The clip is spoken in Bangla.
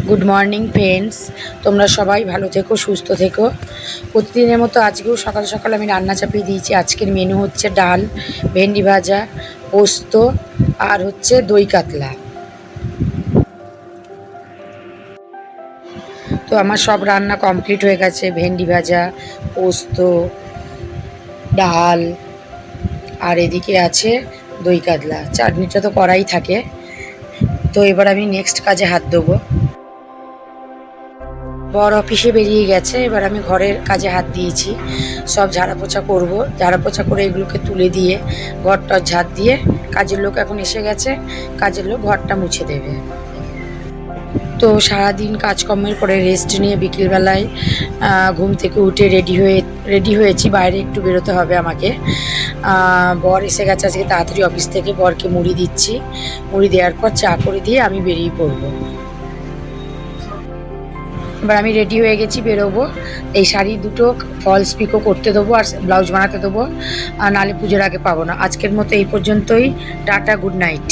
গুড মর্নিং ফ্রেন্ডস, তোমরা সবাই ভালো থেকো, সুস্থ থেকো। প্রতিদিনের মতো আজকেও সকাল সকাল আমি রান্না চাপিয়ে দিয়েছি। আজকের মেনু হচ্ছে ডাল, ভেন্ডি ভাজা, পোস্ত আর হচ্ছে দই কাতলা। তো আমার সব রান্না কমপ্লিট হয়ে গেছে। ভেন্ডি ভাজা, পোস্ত, ডাল আর এদিকে আছে দই কাতলা। চাটনিটা তো করাই থাকে। তো এবার আমি নেক্সট কাজে হাত দেবো। বর অফিসে বেরিয়ে গেছে, এবার আমি ঘরের কাজে হাত দিয়েছি। সব ঝাড়া পোছা করবো, ঝাড়া পোছা করে এগুলোকে তুলে দিয়ে ঘরটা ঝাড় দিয়ে, কাজের লোক এখন এসে গেছে, কাজের লোক ঘরটা মুছে দেবে। তো সারাদিন কাজকর্মের পরে রেস্ট নিয়ে বিকেলবেলায় ঘুম থেকে উঠে রেডি হয়েছি। বাইরে একটু বেরোতে হবে আমাকে। বর এসে গেছে আজকে তাড়াতাড়ি অফিস থেকে। বরকে মুড়ি দিচ্ছি, মুড়ি দেওয়ার পর চা করে দিয়ে আমি বেরিয়ে পড়বো। এবার আমি রেডি হয়ে গেছি, বেরোবো। এই শাড়ি দুটো ফলস পিকো করতে দেবো আর ব্লাউজ বানাতে দেবো, আর নাহলে পুজোর আগে পাবো না। আজকের মতো এই পর্যন্তই। Tata, good night.